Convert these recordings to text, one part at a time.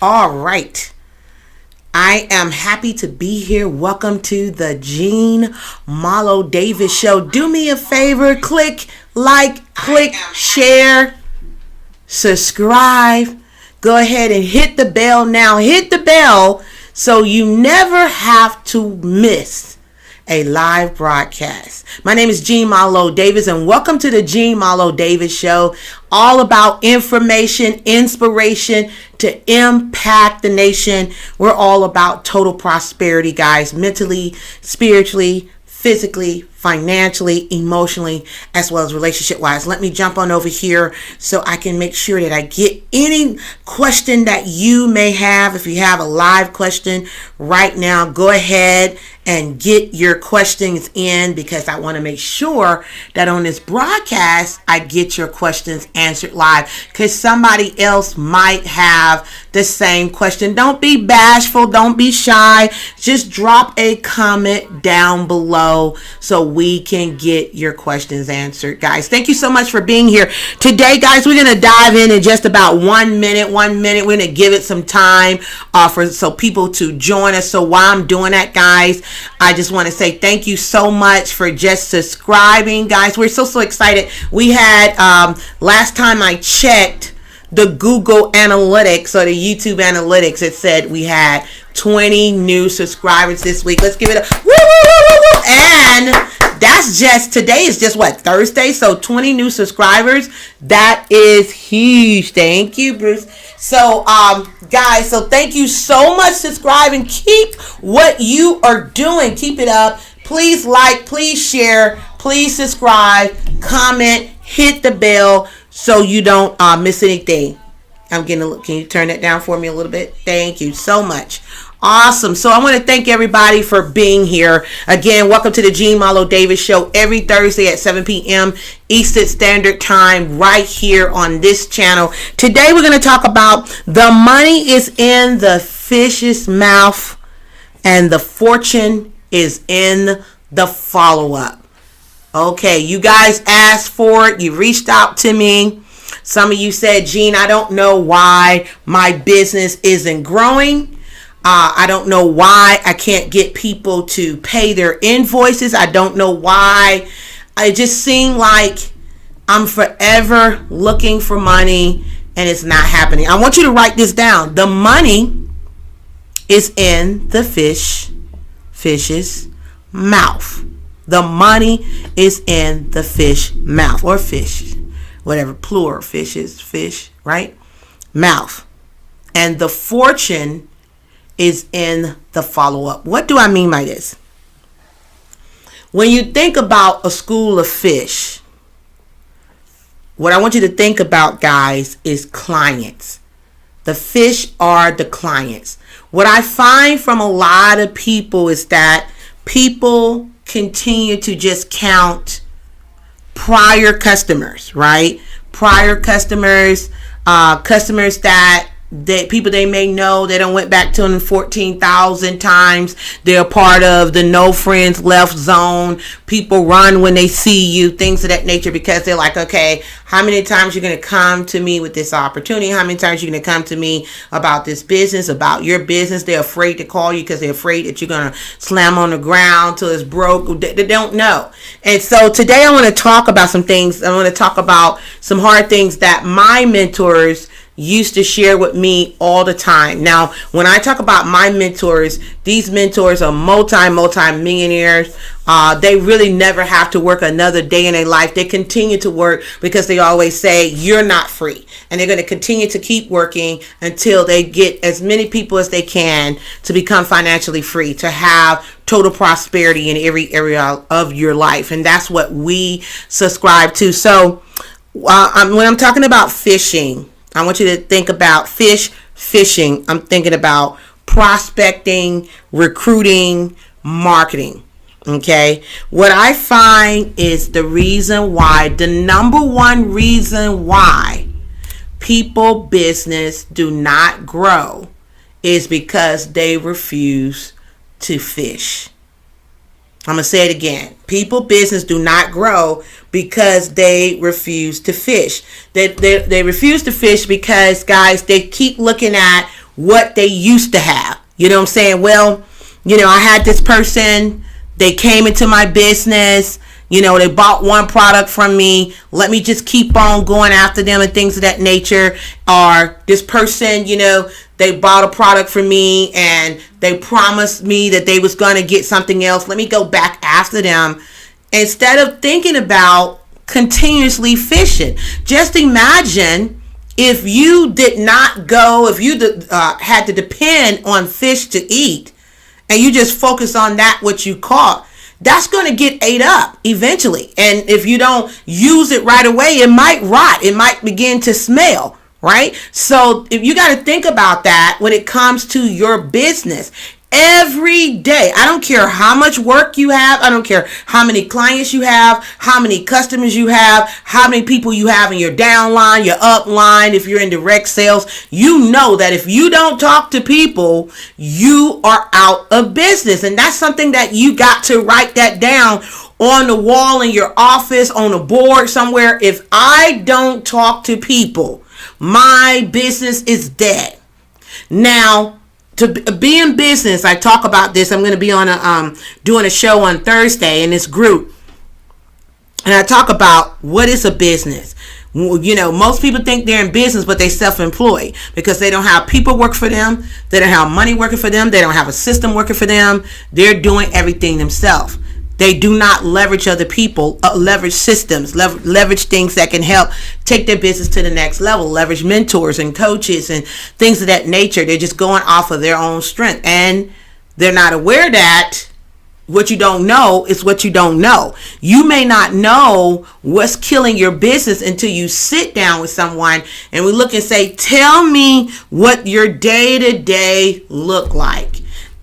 All right. I am happy to be here. Welcome to the Jean Marlo Davis Show. Do me a favor, click like, click share, subscribe. Go ahead and hit the bell now. Hit the bell so you never have to miss a live broadcast. My name is Jean Marlo Davis, and welcome to the Jean Marlo Davis Show, all about information, inspiration to impact the nation. We're all about total prosperity, guys, mentally, spiritually, physically, financially, emotionally, as well as relationship wise. Let me jump on over here so I can make sure that I get any question that you may have. If you have a live question right now, go ahead and get your questions in, because I want to make sure that on this broadcast I get your questions answered live, because somebody else might have the same question. Don't be bashful, don't be shy, just drop a comment down below so we can get your questions answered. Guys, thank you so much for being here today. Guys, we're going to dive in just about 1 minute. We're going to give it some time so people to join us. So while I'm doing that, guys, I just want to say thank you so much for just subscribing. Guys, we're so excited. We had last time I checked the Google Analytics or the YouTube Analytics, it said we had 20 new subscribers this week. Let's give it a woo, woo, woo, woo, woo. And that's just, today is just what, Thursday? So 20 new subscribers. That is huge. Thank you, Bruce. So, guys, so thank you so much for subscribing. Keep what you are doing. Keep it up. Please like, please share, please subscribe, comment, hit the bell so you don't miss anything. I'm getting a look. Can you turn that down for me a little bit? Thank you so much. Awesome. So I want to thank everybody for being here. Again, welcome to the Jean Marlo Davis Show every Thursday at 7 p.m. Eastern Standard Time right here on this channel. Today we're going to talk about the money is in the fish's mouth and the fortune is in the follow-up. Okay, you guys asked for it. You reached out to me. Some of you said, Jean, I don't know why my business isn't growing. I don't know why I can't get people to pay their invoices. I don't know why. It just seemed like I'm forever looking for money and it's not happening. I want you to write this down. The money is in the fish's mouth. The money is in the fish mouth, or fish, whatever, plural, fishes, fish, right? Mouth. And the fortune is in the follow-up. What do I mean by this? When you think about a school of fish, what I want you to think about, guys, is clients. The fish are the clients. What I find from a lot of people is that people continue to just count prior customers, right? Prior customers, customers that people they may know, they done went back to them 14,000 times. They're part of the no friends left zone. People run when they see you, things of that nature, because they're like, okay, how many times you're going to come to me with this opportunity? How many times you're going to come to me about this business, about your business? They're afraid to call you because they're afraid that you're going to slam on the ground till it's broke. They don't know. And so today I want to talk about some things. I want to talk about some hard things that my mentors used to share with me all the time. Now, when I talk about my mentors, these mentors are multi-millionaires. They really never have to work another day in their life. They continue to work because they always say, you're not free. And they're going to continue to keep working until they get as many people as they can to become financially free, to have total prosperity in every area of your life. And that's what we subscribe to. So when I'm talking about fishing, I want you to think about fishing. I'm thinking about prospecting, recruiting, marketing. Okay. What I find is the number one reason why people business do not grow is because they refuse to fish. I'm going to say it again. People business do not grow because they refuse to fish. They refuse to fish because, guys, they keep looking at what they used to have. You know what I'm saying? Well, I had this person, they came into my business, they bought one product from me. Let me just keep on going after them and things of that nature. Or this person, they bought a product from me and they promised me that they was going to get something else. Let me go back after them instead of thinking about continuously fishing. Just imagine if you did not go, if you had to depend on fish to eat and you just focus on that, what you caught. That's going to get ate up eventually. And if you don't use it right away, it might rot. It might begin to smell, right? So if you got to think about that when it comes to your business. Every day, I don't care how much work you have. I don't care how many clients you have, how many customers you have, how many people you have in your downline, your upline. If you're in direct sales, you know that if you don't talk to people, you are out of business. And that's something that you got to write that down on the wall in your office, on a board somewhere. If I don't talk to people, my business is dead. Now, to be in business, I talk about this. I'm going to be on doing a show on Thursday in this group. And I talk about what is a business. Most people think they're in business, but they self-employed because they don't have people work for them. They don't have money working for them. They don't have a system working for them. They're doing everything themselves. They do not leverage other people, leverage systems, leverage things that can help take their business to the next level, leverage mentors and coaches and things of that nature. They're just going off of their own strength. And they're not aware that what you don't know is what you don't know. You may not know what's killing your business until you sit down with someone and we look and say, tell me what your day-to-day look like.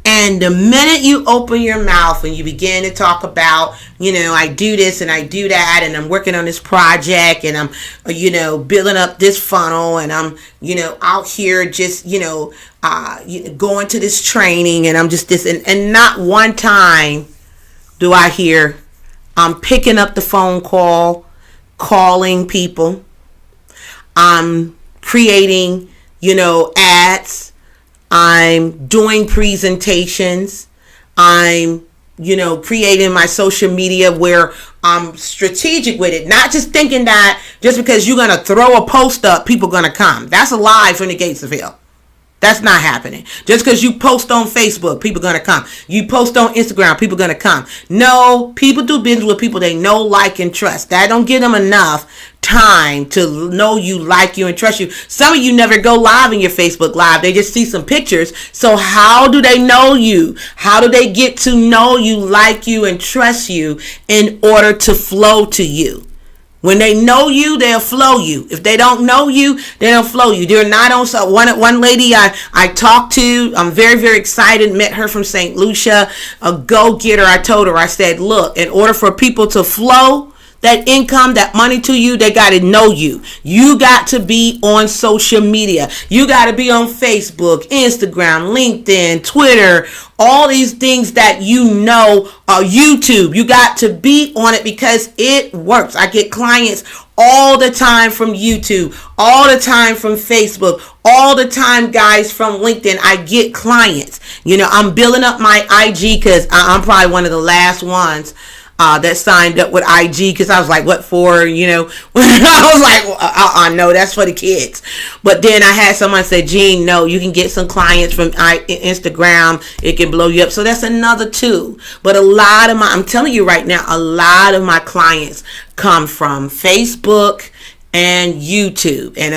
And the minute you open your mouth and you begin to talk about, I do this and I do that and I'm working on this project and I'm, building up this funnel and I'm, out here just, going to this training and I'm just this and not one time do I hear I'm picking up the phone call, calling people, I'm creating, ads. I'm doing presentations. I'm, creating my social media where I'm strategic with it. Not just thinking that just because you're going to throw a post up, people are going to come. That's a lie from the gates of hell. That's not happening. Just because you post on Facebook, people are going to come. You post on Instagram, people are going to come. No, people do business with people they know, like, and trust. That don't give them enough time to know you, like you, and trust you. Some of you never go live in your Facebook Live. They just see some pictures. So how do they know you? How do they get to know you, like you, and trust you in order to flow to you? When they know you, they'll flow you. If they don't know you, they don't flow you. They're not on. So one lady I talked to, I'm very, very excited, met her from St. Lucia, a go-getter. I told her, I said, look, in order for people to flow that income, that money to you, they got to know you. You got to be on social media. You got to be on Facebook, Instagram, LinkedIn, Twitter, all these things that YouTube. You got to be on it because it works. I get clients all the time from YouTube, all the time from Facebook, all the time, guys, from LinkedIn. I get clients. I'm building up my IG because I'm probably one of the last ones that signed up with IG because I was like, what for? When I was like, no, that's for the kids. But then I had someone say, Jean, no, you can get some clients from Instagram. It can blow you up. So that's another tool. But I'm telling you right now, a lot of my clients come from Facebook and YouTube, and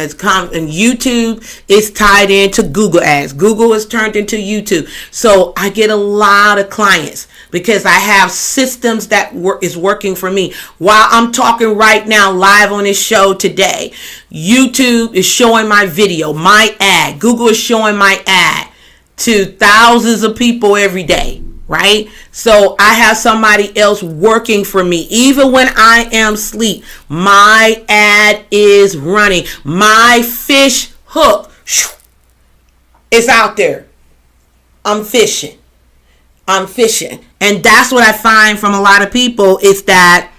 YouTube is tied into Google ads. Google is turned into YouTube. So I get a lot of clients because I have systems that is working for me. While I'm talking right now live on this show today, YouTube is showing my video, my ad. Google is showing my ad to thousands of people every day. Right? So I have somebody else working for me. Even when I am asleep, my ad is running. My fish hook is out there. I'm fishing. And that's what I find from a lot of people is that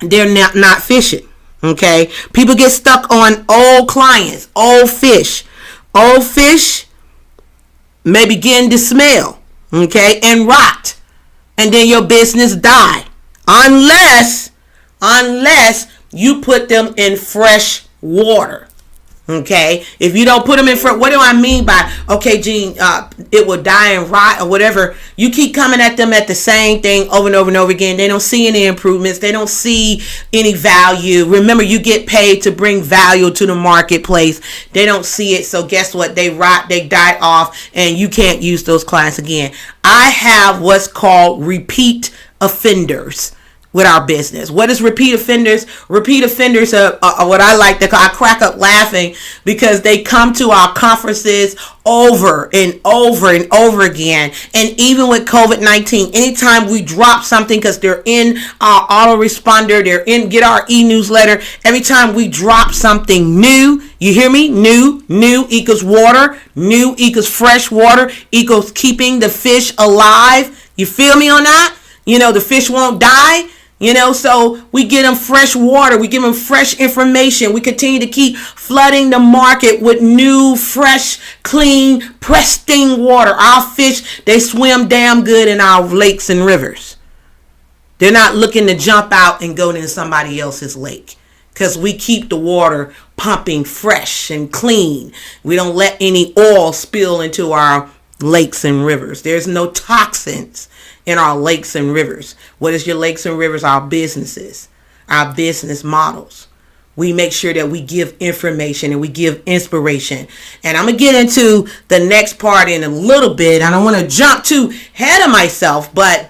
they're not fishing. Okay? People get stuck on old clients, old fish. Old fish may begin to smell. Okay, and rot, and then your business die, unless you put them in fresh water. Okay, if you don't put them in fresh, what do I mean by, okay, Jean, it will die and rot or whatever. You keep coming at them at the same thing over and over and over again. They don't see any improvements. They don't see any value. Remember, you get paid to bring value to the marketplace. They don't see it. So guess what? They rot, they die off, and you can't use those clients again. I have what's called repeat offenders with our business. What is repeat offenders? Repeat offenders are what I like to call, I crack up laughing because they come to our conferences over and over and over again. And even with COVID-19, anytime we drop something, because they're in our autoresponder, get our e-newsletter, every time we drop something new, you hear me? New equals water, new equals fresh water, equals keeping the fish alive. You feel me on that? The fish won't die. So we get them fresh water. We give them fresh information. We continue to keep flooding the market with new, fresh, clean, pristine water. Our fish, they swim damn good in our lakes and rivers. They're not looking to jump out and go into somebody else's lake because we keep the water pumping fresh and clean. We don't let any oil spill into our lakes and rivers. There's no toxins in our lakes and rivers. What is your lakes and rivers? Our businesses, our business models. We make sure that we give information and we give inspiration. And I'm going to get into the next part in a little bit. I don't want to jump too ahead of myself, but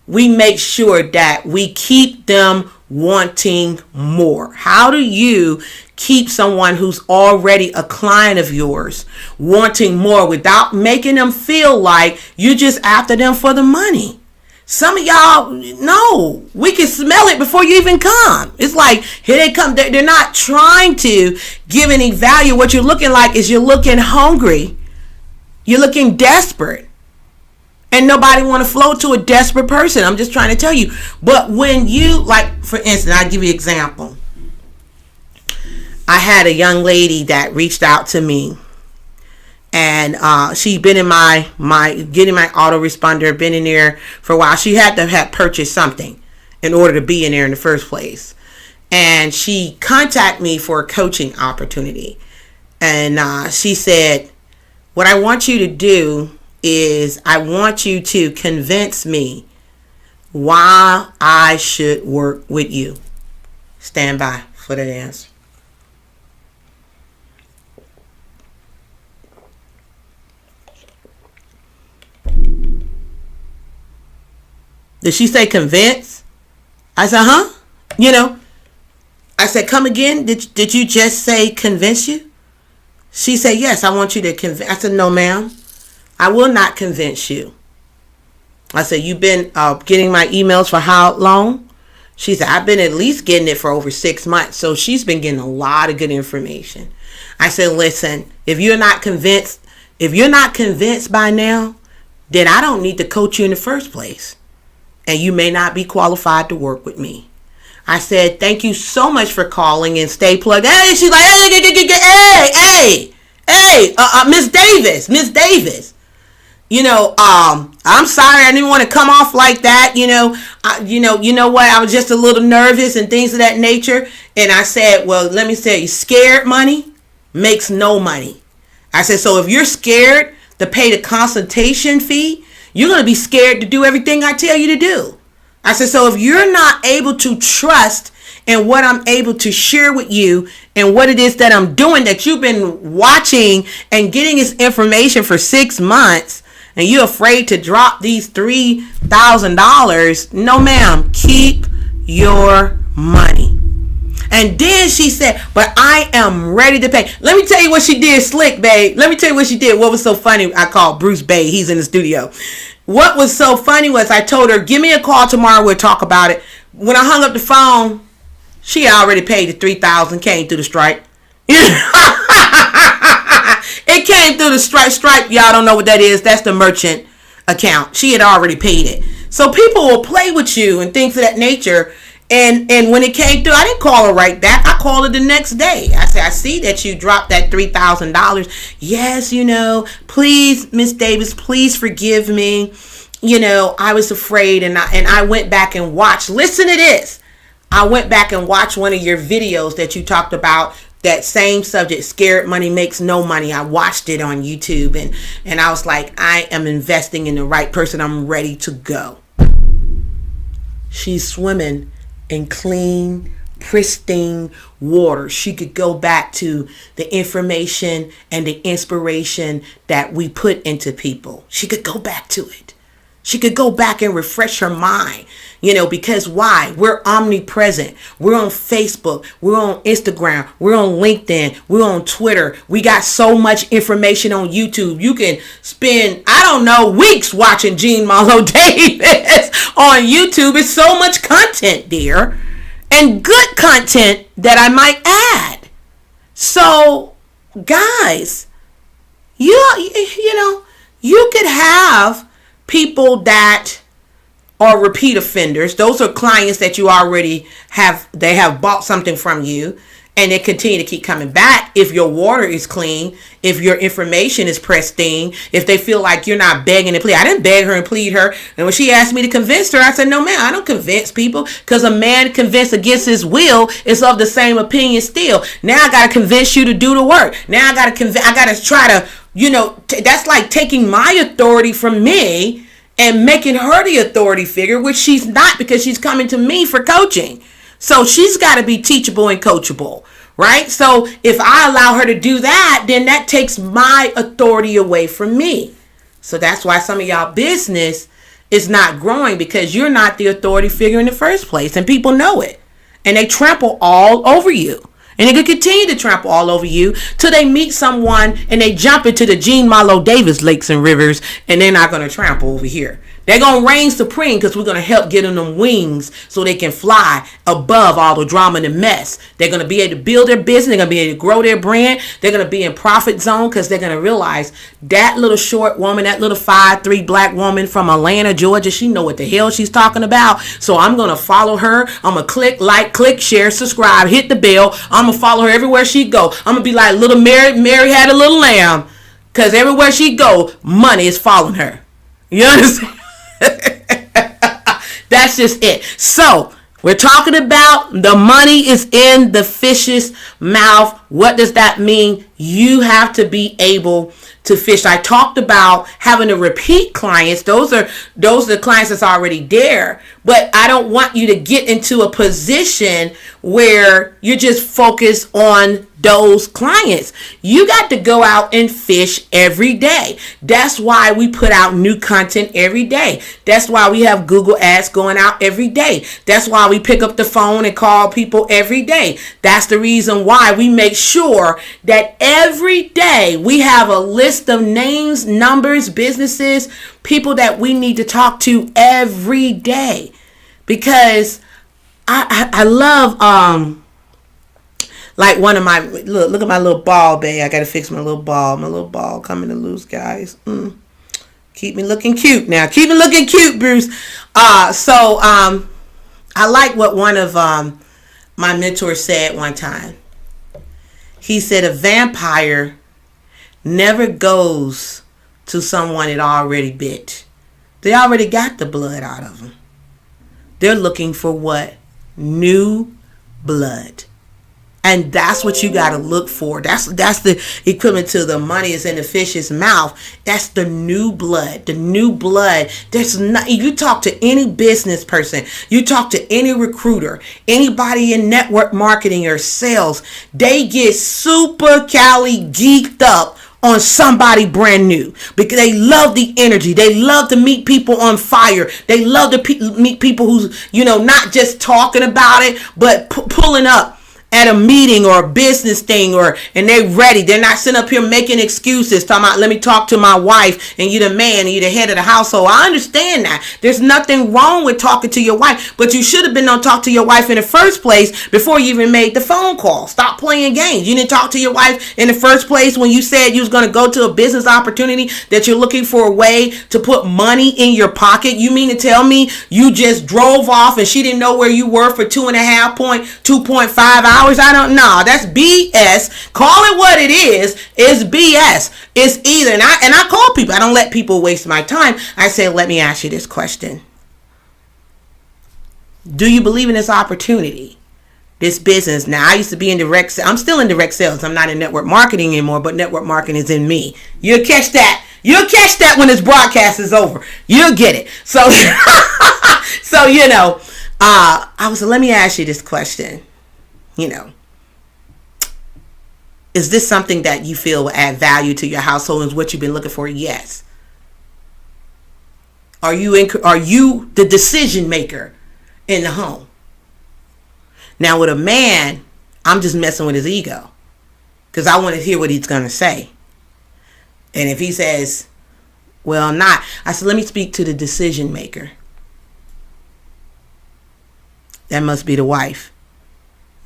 we make sure that we keep them wanting more. How do you keep someone who's already a client of yours wanting more without making them feel like you're just after them for the money? Some of y'all know we can smell it before you even come. It's like, here they come. They're not trying to give any value. What you're looking like is you're looking hungry. You're looking desperate. And nobody want to flow to a desperate person. I'm just trying to tell you. But when you, like, for instance, I'll give you an example. I had a young lady that reached out to me, and she'd been in my getting my autoresponder, been in there for a while. She had to have purchased something in order to be in there in the first place. And she contacted me for a coaching opportunity. And she said, what I want you to do is I want you to convince me why I should work with you. Stand by for the answer. Did she say convince? I said, huh? I said, come again? Did you just say convince you? She said, yes, I want you to convince. I said, no, ma'am. I will not convince you. I said, you've been getting my emails for how long? She said, I've been at least getting it for over 6 months. So she's been getting a lot of good information. I said, listen, if you're not convinced by now, then I don't need to coach you in the first place. And you may not be qualified to work with me. I said, thank you so much for calling and stay plugged. Hey, she's like, hey, Miss Davis. I'm sorry, I didn't want to come off like that. You know what? I was just a little nervous and things of that nature. And I said, well, let me tell you, scared money makes no money. I said, so if you're scared to pay the consultation fee, you're going to be scared to do everything I tell you to do. I said, so if you're not able to trust in what I'm able to share with you and what it is that I'm doing, that you've been watching and getting this information for 6 months, and you're afraid to drop these $3,000, no ma'am, keep your money. And then she said, but I am ready to pay. Let me tell you what she did, slick, babe. Let me tell you what she did. What was so funny, I called Bruce Bay. He's in the studio. What was so funny was I told her, give me a call tomorrow. We'll talk about it. When I hung up the phone, she already paid the $3,000, came through the Stripe. It came through the Stripe. Y'all don't know what that is. That's the merchant account. She had already paid it. So people will play with you and things of that nature. And when it came through, I didn't call her right back. I called her the next day. I said, I see that you dropped that $3,000. Yes, please, Miss Davis, please forgive me. I was afraid, and I went back and watched. Listen to this. I went back and watched one of your videos that you talked about that same subject, scared money makes no money. I watched it on YouTube, and I was like, I am investing in the right person. I'm ready to go. She's swimming in clean, pristine water. She could go back to the information and the inspiration that we put into people. She could go back to it. She could go back and refresh her mind, because why? We're omnipresent. We're on Facebook. We're on Instagram. We're on LinkedIn. We're on Twitter. We got so much information on YouTube. You can spend, weeks watching Jean Marlo Davis on YouTube. It's so much content there, and good content that I might add. So, guys, you could have people that are repeat offenders. Those are clients that you already have. They have bought something from you, and they continue to keep coming back. If your water is clean, if your information is pristine, if they feel like you're not begging and pleading. I didn't beg her and plead her. And when she asked me to convince her, I said, no, man, I don't convince people, because a man convinced against his will is of the same opinion still. Now I got to convince you to do the work. Now I got to try to, that's like taking my authority from me and making her the authority figure, which she's not, because she's coming to me for coaching. So she's got to be teachable and coachable, right? So if I allow her to do that, then that takes my authority away from me. So that's why some of y'all business is not growing, because you're not the authority figure in the first place, and people know it, and they trample all over you. And they could continue to trample all over you till they meet someone and they jump into the Jean Marlo Davis lakes and rivers, and they're not going to trample over here. They're going to reign supreme, because we're going to help get them wings so they can fly above all the drama and the mess. They're going to be able to build their business. They're going to be able to grow their brand. They're going to be in profit zone, because they're going to realize that little short woman, that little 5'3" black woman from Atlanta, Georgia, she know what the hell she's talking about. So I'm going to follow her. I'm going to click, share, subscribe, hit the bell. I'm going to follow her everywhere she go. I'm going to be like little Mary had a little lamb, because everywhere she go, money is following her. You understand? That's just it. So we're talking about the money is in the fish's mouth. What does that mean? You have to be able to fish. I talked about having to repeat clients. Those are the clients that's already there. But I don't want you to get into a position where you're just focused on those clients. You got to go out and fish every day. That's why we put out new content every day. That's why we have Google ads going out every day. That's why we pick up the phone and call people every day. That's the reason why we make sure that every day we have a list of names, numbers, businesses, people that we need to talk to every day. Because I love like one of my look at my little ball, babe. I gotta fix my little ball. My little ball coming to loose, guys. Keep me looking cute now. Keep me looking cute, Bruce. I like what one of my mentors said one time. He said a vampire never goes to someone that already bit. They already got the blood out of them. They're looking for what? New blood. And that's what you got to look for. That's the equivalent to the money is in the fish's mouth. That's the new blood. The new blood. There's not, you talk to any business person, you talk to any recruiter, anybody in network marketing or sales, they get super geeked up on somebody brand new because they love the energy. They love to meet people on fire. They love to meet people who's, not just talking about it, but pulling up at a meeting or a business thing, and they're ready. They're not sitting up here making excuses, talking about, let me talk to my wife, and you're the man, and you're the head of the household. I understand that. There's nothing wrong with talking to your wife, but you should have been on talk to your wife in the first place before you even made the phone call. Stop playing games. You didn't talk to your wife in the first place when you said you was going to go to a business opportunity that you're looking for a way to put money in your pocket. You mean to tell me you just drove off and she didn't know where you were for 2.5 hours? I don't know. That's BS. Call it what it is. It's BS. It's either, and I call people. I don't let people waste my time. I say, let me ask you this question. Do you believe in this opportunity? This business? Now, I used to be in direct sales. I'm still in direct sales. I'm not in network marketing anymore, but network marketing is in me. You'll catch that. You'll catch that when this broadcast is over. You'll get it. So, I was, let me ask you this question. Is this something that you feel will add value to your household and what you've been looking for? Yes. Are you the decision maker in the home? Now with a man, I'm just messing with his ego because I want to hear what he's going to say. And if he says, well, not, I said, let me speak to the decision maker. That must be the wife.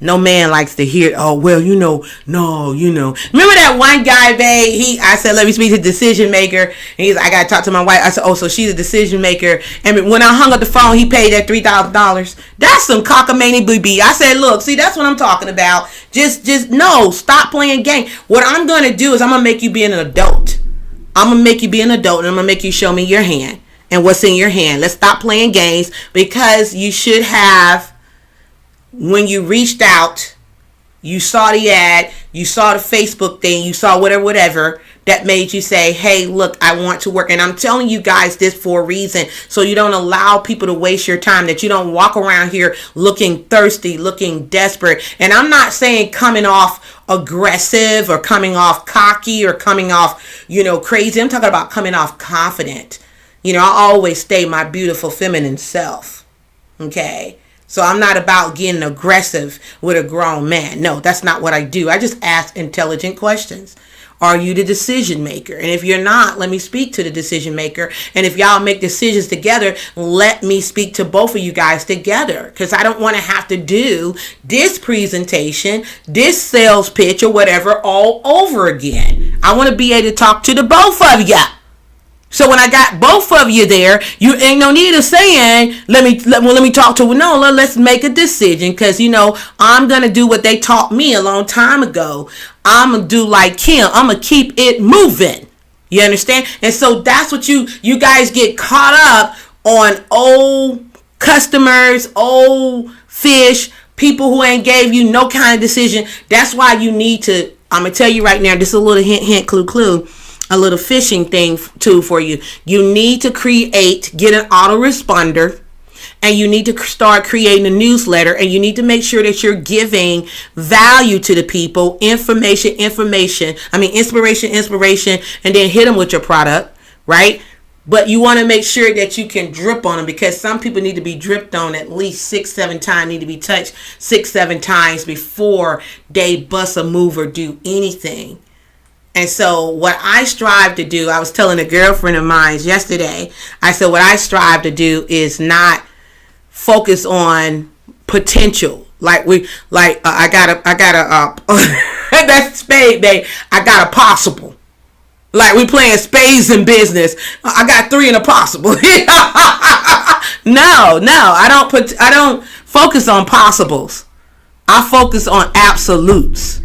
No man likes to hear, oh, well, no. Remember that one guy, babe? I said, let me speak to the decision maker. And he's like, I got to talk to my wife. I said, oh, so she's a decision maker. And when I hung up the phone, he paid that $3,000. That's some cockamamie booby. I said, look, see, that's what I'm talking about. Just no, stop playing games. What I'm going to do is I'm going to make you be an adult. I'm going to make you be an adult, and I'm going to make you show me your hand and what's in your hand. Let's stop playing games, because you should have, when you reached out, you saw the ad, you saw the Facebook thing, you saw whatever that made you say, hey, look, I want to work. And I'm telling you guys this for a reason, so you don't allow people to waste your time, that you don't walk around here looking thirsty, looking desperate. And I'm not saying coming off aggressive or coming off cocky or coming off, crazy. I'm talking about coming off confident. I always stay my beautiful feminine self. Okay. So I'm not about getting aggressive with a grown man. No, that's not what I do. I just ask intelligent questions. Are you the decision maker? And if you're not, let me speak to the decision maker. And if y'all make decisions together, let me speak to both of you guys together. Because I don't want to have to do this presentation, this sales pitch or whatever all over again. I want to be able to talk to the both of you. So when I got both of you there, you ain't no need of saying, let me talk to, no, let's make a decision. Because, I'm going to do what they taught me a long time ago. I'm going to do like Kim. I'm going to keep it moving. You understand? And so that's what you guys get caught up on, old customers, old fish, people who ain't gave you no kind of decision. That's why you need to, I'm going to tell you right now, this is a little hint, clue. A little fishing thing too for you. You need to get an autoresponder, and you need to start creating a newsletter, and you need to make sure that you're giving value to the people, inspiration, and then hit them with your product, right? But you want to make sure that you can drip on them, because some people need to be dripped on at least 6-7 times, need to be touched 6-7 times before they bust a move or do anything. And so what I strive to do, I was telling a girlfriend of mine yesterday, I said, what I strive to do is not focus on potential. I got a that's spade, babe. I got a possible. Like we playing spades in business. I got 3 in a possible. No, I don't focus on possibles. I focus on absolutes.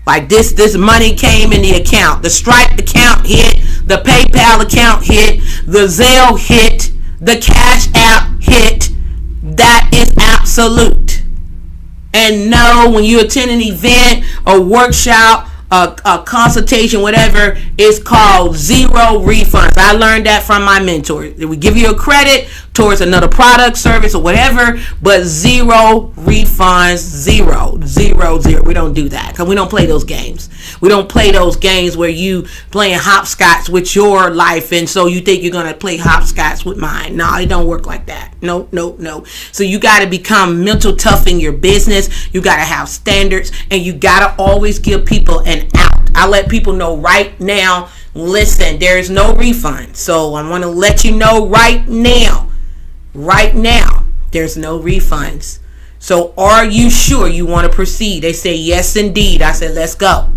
Like this money came in the account. The Stripe account hit. The PayPal account hit. The Zelle hit. The Cash App hit. That is absolute. And no, when you attend an event, a workshop, a consultation, whatever, it's called zero refunds. I learned that from my mentor. They would give you a credit towards another product, service, or whatever, but zero refunds, zero. We don't do that because we don't play those games. We don't play those games where you playing hopscotch with your life, and so you think you're going to play hopscotch with mine. No, it don't work like that. No. So you got to become mental tough in your business. You got to have standards, and you got to always give people an out. I let people know right now, listen, there is no refund. So I want to let you know right now, there's no refunds. So are you sure you want to proceed? They say, yes, indeed. I said, let's go.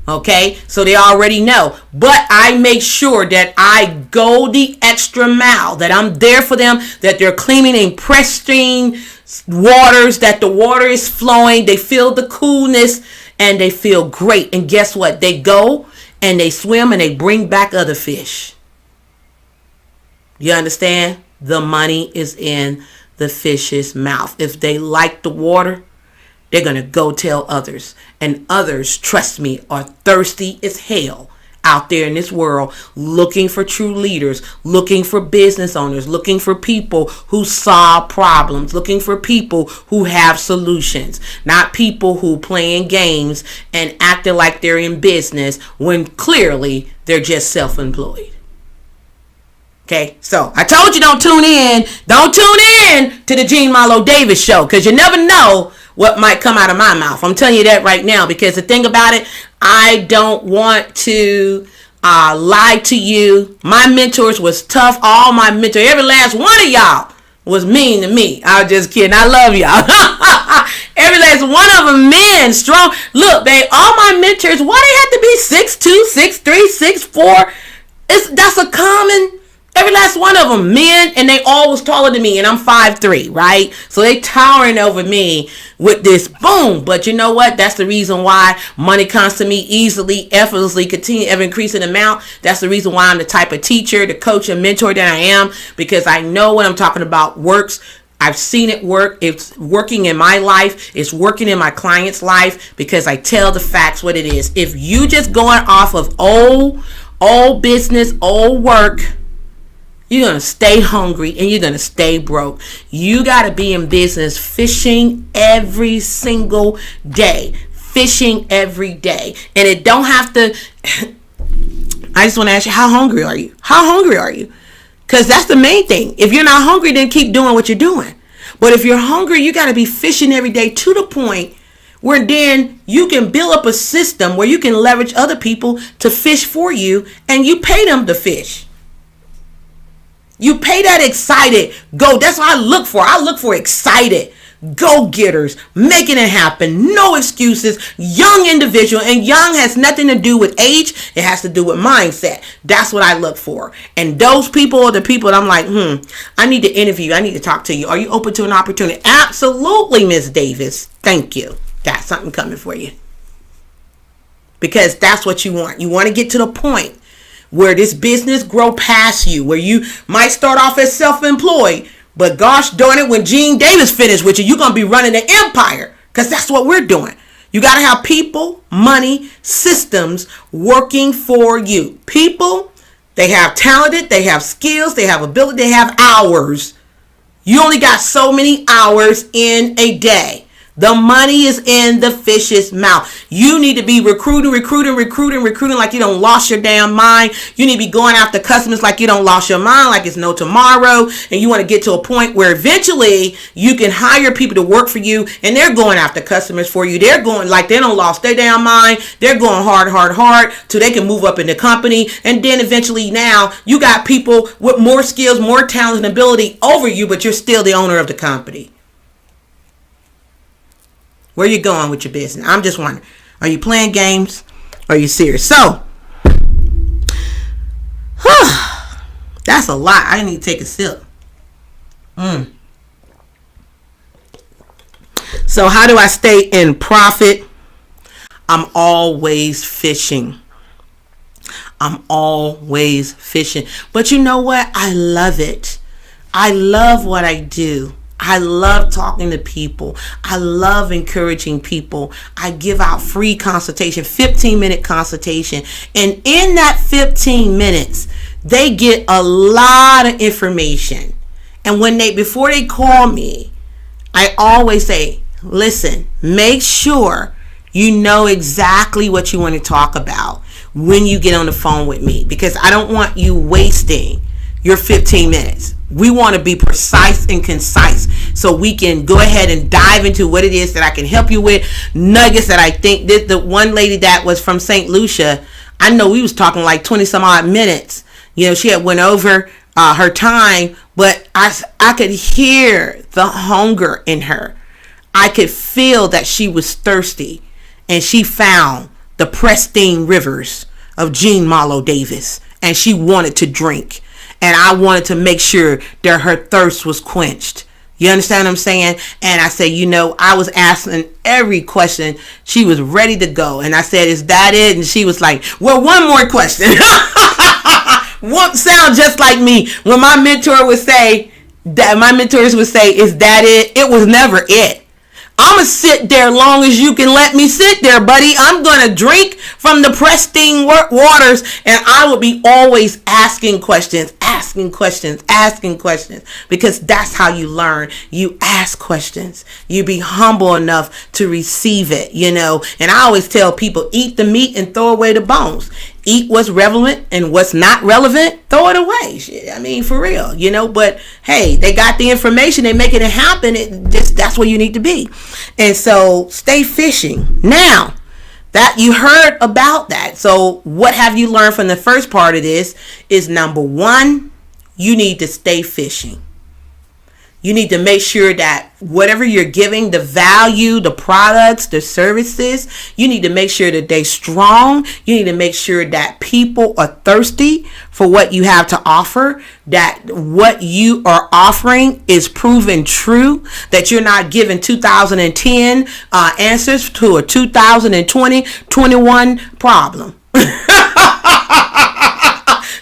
Okay, so they already know. But I make sure that I go the extra mile, that I'm there for them, that they're cleaning in pristine waters, that the water is flowing, they feel the coolness, and they feel great. And guess what? They go and they swim and they bring back other fish. You understand? The money is in the fish's mouth. If they like the water, they're going to go tell others. And others, trust me, are thirsty as hell out there in this world, looking for true leaders, looking for business owners, looking for people who solve problems, looking for people who have solutions, not people who playing games and acting like they're in business when clearly they're just self-employed. Okay, so I told you don't tune in to the Jean Marlo Davis Show, because you never know what might come out of my mouth. I'm telling you that right now, because the thing about it, I don't want to lie to you. My mentors was tough. All my mentors, every last one of y'all was mean to me. I was just kidding. I love y'all. Every last one of them, men, strong. Look, babe, all my mentors, why they have to be 6'2", 6'3", 6'4"? That's a common. Every last one of them, men, and they all was taller than me, and I'm 5'3", right? So they towering over me with this boom. But you know what? That's the reason why money comes to me easily, effortlessly, continue ever increasing amount. That's the reason why I'm the type of teacher, the coach, and mentor that I am, because I know what I'm talking about works. I've seen it work. It's working in my life. It's working in my client's life, because I tell the facts what it is. If you just going off of old business, old work, you're going to stay hungry and you're going to stay broke. You got to be in business fishing every single day. Fishing every day. And it don't have to... I just want to ask you, how hungry are you? How hungry are you? Because that's the main thing. If you're not hungry, then keep doing what you're doing. But if you're hungry, you got to be fishing every day to the point where then you can build up a system where you can leverage other people to fish for you, and you pay them to fish. You pay that excited go. That's what I look for. I look for excited go-getters, making it happen, no excuses, young individual. And young has nothing to do with age. It has to do with mindset. That's what I look for. And those people are the people that I'm like, I need to interview you. I need to talk to you. Are you open to an opportunity? Absolutely, Miss Davis. Thank you. Got something coming for you. Because that's what you want. You want to get to the point where this business grow past you, where you might start off as self-employed, but gosh darn it, when Jean Davis finished with you, you're going to be running an empire, because that's what we're doing. You got to have people, money, systems working for you. People, they have talented, they have skills, they have ability, they have hours. You only got so many hours in a day. The money is in the fish's mouth. You need to be recruiting like you don't lost your damn mind. You need to be going after customers like you don't lost your mind, like it's no tomorrow. And you want to get to a point where eventually you can hire people to work for you, and they're going after customers for you. They're going like they don't lost their damn mind. They're going hard till they can move up in the company. And then eventually now you got people with more skills, more talent and ability over you, but you're still the owner of the company. Where you going with your business? I'm just wondering. Are you playing games? Or are you serious? So, that's a lot. I need to take a sip. So how do I stay in profit? I'm always fishing. I'm always fishing. But you know what? I love it. I love what I do. I love talking to people. I love encouraging people. I give out free consultation, 15-minute consultation. And in that 15 minutes, they get a lot of information. And before they call me, I always say, listen, make sure you know exactly what you want to talk about when you get on the phone with me, because I don't want you wasting your 15 minutes. We want to be precise and concise so we can go ahead and dive into what it is that I can help you with. Nuggets that I think that the one lady that was from St. Lucia, I know we was talking like 20 some odd minutes. You know, she had went over her time, but I could hear the hunger in her. I could feel that she was thirsty, and she found the pristine rivers of Jean Marlo Davis, and she wanted to drink. And I wanted to make sure that her thirst was quenched. You understand what I'm saying? And I said, I was asking every question. She was ready to go. And I said, is that it? And she was like, well, one more question. Won't sound just like me. When my mentors would say, is that it? It was never it. I'm going to sit there long as you can let me sit there, buddy. I'm going to drink from the pristine waters, and I will be always asking questions, because that's how you learn. You ask questions. You be humble enough to receive it, And I always tell people, eat the meat and throw away the bones. Eat what's relevant, and what's not relevant, throw it away. Shit, I mean, for real, But hey, they got the information. They making it happen. That's where you need to be. And so stay fishing. Now that you heard about that. So what have you learned from the first part of this is, number one, you need to stay fishing. You need to make sure that whatever you're giving, the value, the products, the services, you need to make sure that they're strong. You need to make sure that people are thirsty for what you have to offer, that what you are offering is proven true, that you're not giving 2010 answers to a 2020, 21 problem.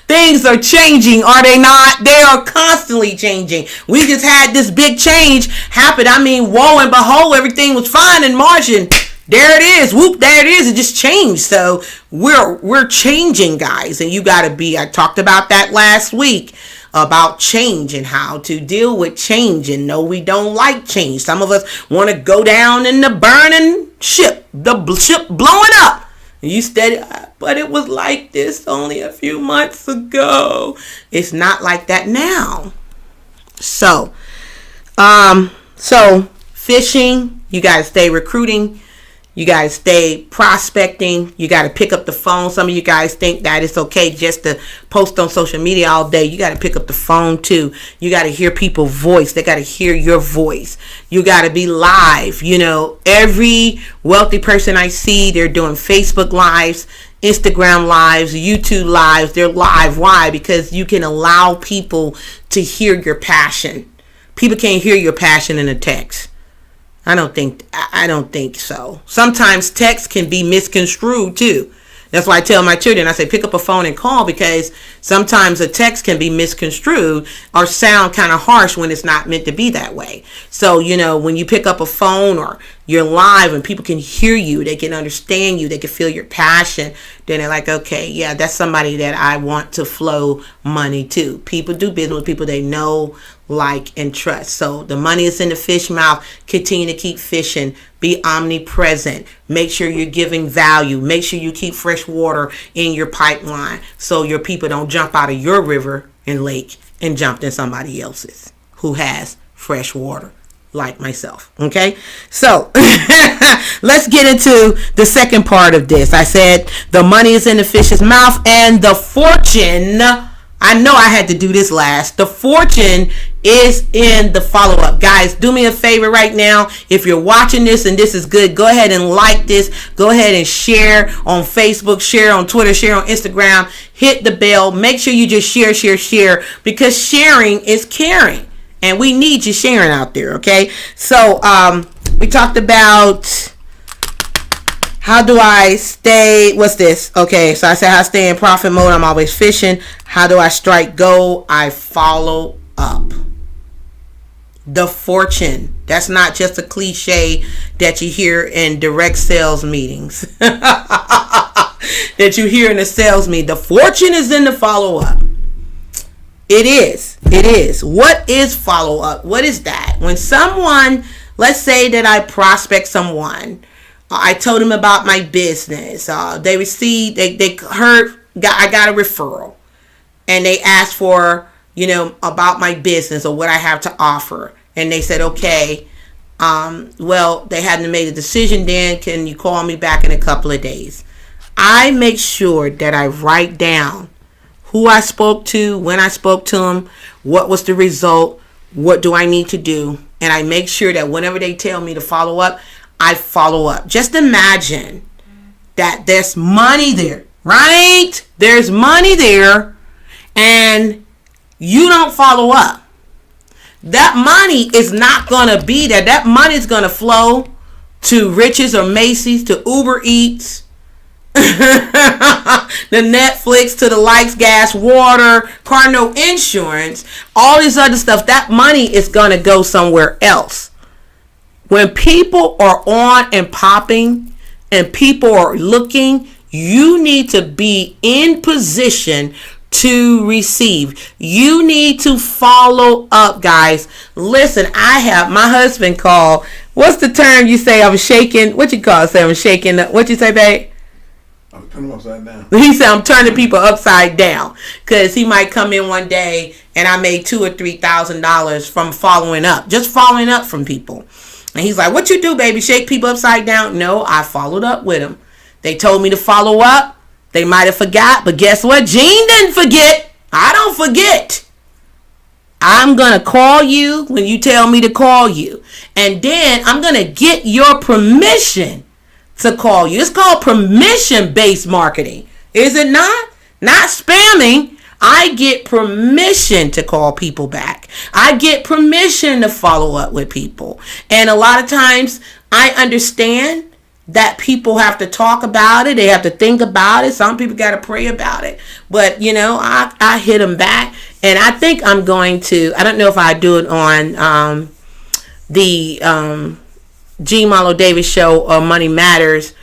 Things are changing, are they not? They are constantly changing. We just had this big change happen. I mean, woe and behold, everything was fine in March, and there it is. Whoop, there it is. It just changed. So we're changing, guys, and you got to be. I talked about that last week, about change and how to deal with change. And no, we don't like change. Some of us want to go down in the burning ship, the ship blowing up. You steady, but it was like this only a few months ago. It's not like that now. So fishing, you got to stay recruiting. You got to stay prospecting. You got to pick up the phone. Some of you guys think that it's okay just to post on social media all day. You got to pick up the phone too. You got to hear people's voice. They got to hear your voice. You got to be live. Every wealthy person I see, they're doing Facebook lives, Instagram lives, YouTube lives. They're live. Why? Because you can allow people to hear your passion. People can't hear your passion in a text. I don't think so. Sometimes text can be misconstrued too. That's why I tell my children, I say, pick up a phone and call, because sometimes a text can be misconstrued or sound kind of harsh when it's not meant to be that way. So, when you pick up a phone or you're live and people can hear you, they can understand you, they can feel your passion, then they're like, okay, yeah, that's somebody that I want to flow money to. People do business with people they know, like, and trust. So the money is in the fish mouth. Continue to keep fishing. Be omnipresent. Make sure you're giving value. Make sure you keep fresh water in your pipeline so your people don't jump out of your river and lake and jump in somebody else's who has fresh water, like myself. Okay, so let's get into the second part of this. I said the money is in the fish's mouth, and the fortune, I know I had to do this last, the fortune is in the follow-up. Guys, do me a favor right now. If you're watching this and this is good, go ahead and like this. Go ahead and share on Facebook, share on Twitter, share on Instagram. Hit the bell. Make sure you just share, because sharing is caring. And we need you sharing out there, okay? So, we talked about How do I stay? What's this? Okay, so I said how I stay in profit mode. I'm always fishing. How do I strike gold? I follow up. The fortune. That's not just a cliche that you hear in direct sales meetings. That you hear in the sales meeting. The fortune is in the follow up. It is. It is. What is follow up? What is that? When someone, let's say that I prospect someone, I told them about my business. They received, they heard, I got a referral, and they asked for, about my business or what I have to offer. And they said, okay, well, they hadn't made a decision then. Can you call me back in a couple of days? I make sure that I write down who I spoke to, when I spoke to them, what was the result, what do I need to do. And I make sure that whenever they tell me to follow up, I follow up. Just imagine that there's money there, right? There's money there and you don't follow up. That money is not going to be there. That money is going to flow to Riches or Macy's, to Uber Eats, the Netflix, to the lights, gas, water, car, no insurance, all this other stuff. That money is going to go somewhere else. When people are on and popping and people are looking, you need to be in position to receive. You need to follow up, guys. Listen, I have my husband call. What's the term you say? I'm shaking. What you call it? Say I'm shaking. What you say, babe? I'm turning them upside down. He said I'm turning people upside down because he might come in one day and I made $2,000 or $3,000 from following up, just following up from people. And he's like, "What you do, baby? Shake people upside down?" No, I followed up with them. They told me to follow up. They might have forgot, but guess what? Jean didn't forget. I don't forget. I'm going to call you when you tell me to call you. And then I'm going to get your permission to call you. It's called permission-based marketing. Is it not? Not spamming. I get permission to call people back. I get permission to follow up with people. And a lot of times I understand that people have to talk about it. They have to think about it. Some people got to pray about it. But, I hit them back. And I think I'm going to, I don't know if I do it on the Jean Marlo Davis Show or Money Madness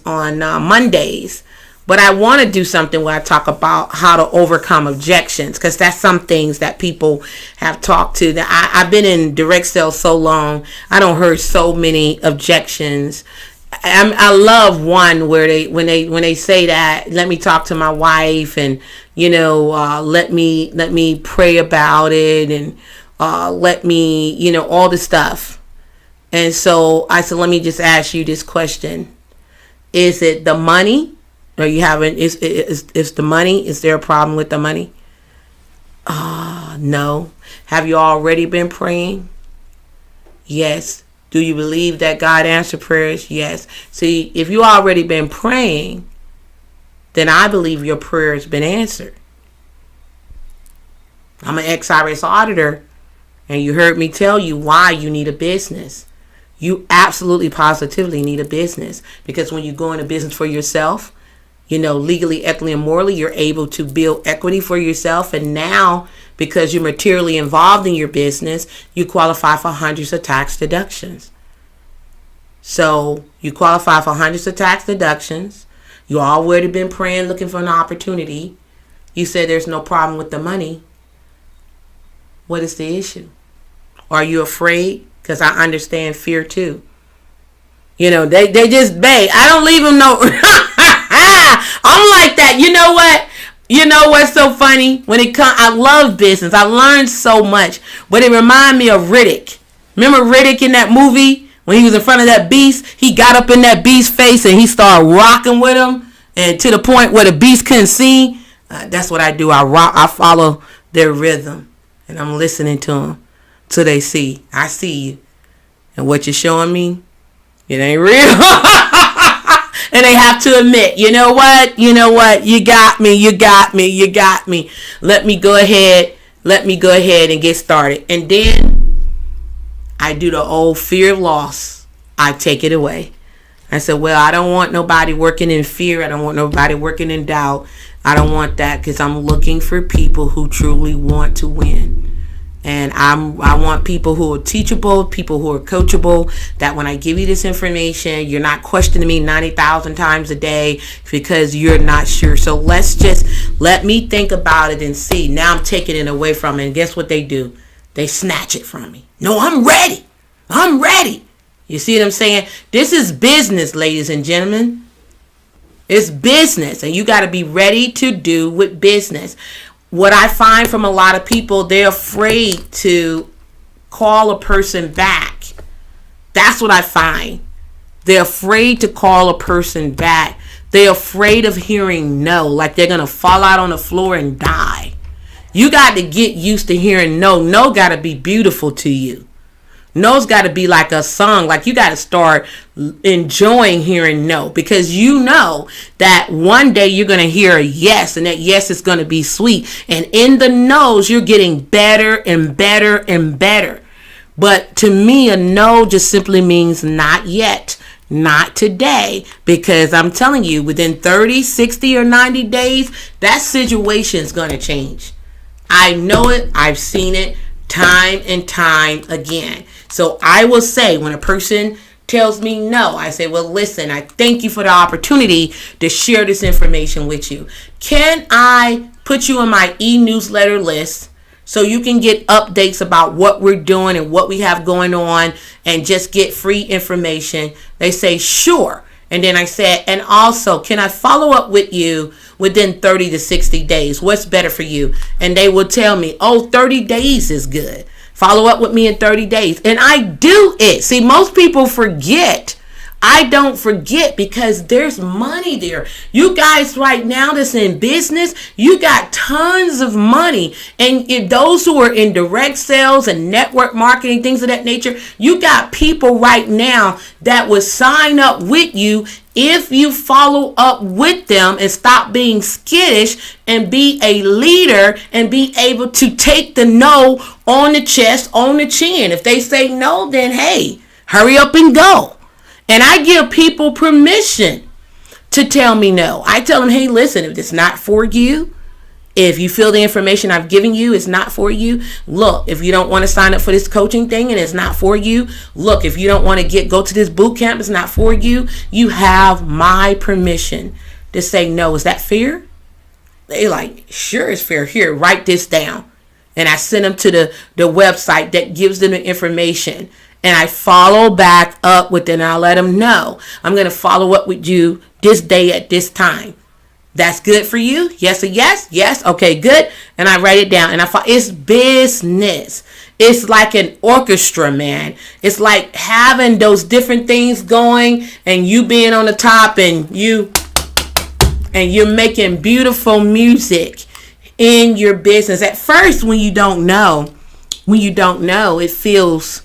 on Mondays. But I want to do something where I talk about how to overcome objections, because that's some things that people have talked to. That I've been in direct sales so long, I don't heard so many objections. I love one where when they say that, let me talk to my wife, and let me pray about it, and let me all this stuff. And so I said, let me just ask you this question: is it the money? Are you having, is the money, is there a problem with the money? No. Have you already been praying? Yes. Do you believe that God answered prayers? Yes. See, if you already been praying, then I believe your prayer has been answered. I'm an ex-IRS auditor, and you heard me tell you why you need a business. You absolutely positively need a business, because when you go into business for yourself, legally, ethically, and morally, you're able to build equity for yourself. And now, because you're materially involved in your business, you qualify for hundreds of tax deductions. So you qualify for hundreds of tax deductions. You already been praying, looking for an opportunity. You said there's no problem with the money. What is the issue? Are you afraid? Because I understand fear too. They just beg. I don't leave them no. I'm like that. You know what? You know what's so funny? When it comes, I love business. I learned so much. But it reminded me of Riddick. Remember Riddick in that movie? When he was in front of that beast, he got up in that beast's face and he started rocking with him. And to the point where the beast couldn't see. That's what I do. I follow their rhythm. And I'm listening to them till they see. I see you. And what you're showing me, it ain't real. And they have to admit, you know what? You got me. Let me go ahead and get started. And then I do the old fear of loss. I take it away. I said, well, I don't want nobody working in fear. I don't want nobody working in doubt. I don't want that, because I'm looking for people who truly want to win. And I want people who are teachable, people who are coachable, that when I give you this information, you're not questioning me 90,000 times a day because you're not sure. So let me think about it and see. Now I'm taking it away from it. And guess what they do? They snatch it from me. No, I'm ready. I'm ready. You see what I'm saying? This is business, ladies and gentlemen. It's business, and you got to be ready to do with business. What I find from a lot of people, they're afraid to call a person back. That's what I find. They're afraid to call a person back. They're afraid of hearing no, like they're going to fall out on the floor and die. You got to get used to hearing no. No got to be beautiful to you. No's got to be like a song. Like, you got to start enjoying hearing no, because you know that one day you're going to hear a yes, and that yes is going to be sweet. And in the no's, you're getting better and better and better. But to me, a no just simply means not yet, not today, because I'm telling you, within 30, 60, or 90 days, that situation is going to change. I know it. I've seen it time and time again. So I will say, when a person tells me no, I say, well, listen, I thank you for the opportunity to share this information with you. Can I put you on my e-newsletter list so you can get updates about what we're doing and what we have going on, and just get free information? They say, sure. And then I said, and also, can I follow up with you within 30 to 60 days? What's better for you? And they will tell me, 30 days is good. Follow up with me in 30 days. And I do it. See, most people forget. I don't forget, because there's money there. You guys right now that's in business, you got tons of money. And if those who are in direct sales and network marketing, things of that nature, you got people right now that will sign up with you if you follow up with them and stop being skittish and be a leader and be able to take the no on the chest, on the chin. If they say no, then hey, hurry up and go. And I give people permission to tell me no. I tell them, hey, listen, if it's not for you, if you feel the information I've given you is not for you, look, if you don't want to sign up for this coaching thing and it's not for you, look, if you don't want to go to this boot camp, it's not for you, you have my permission to say no. Is that fair? They like, sure, it's fair. Here, write this down. And I send them to the website that gives them the information. And I follow back up with it, and I'll let them know, I'm going to follow up with you this day at this time. That's good for you? Yes or yes? Yes. Okay, good. And I write it down. And it's business. It's like an orchestra, man. It's like having those different things going, and you being on the top, and you're making beautiful music in your business. At first, when you don't know, it feels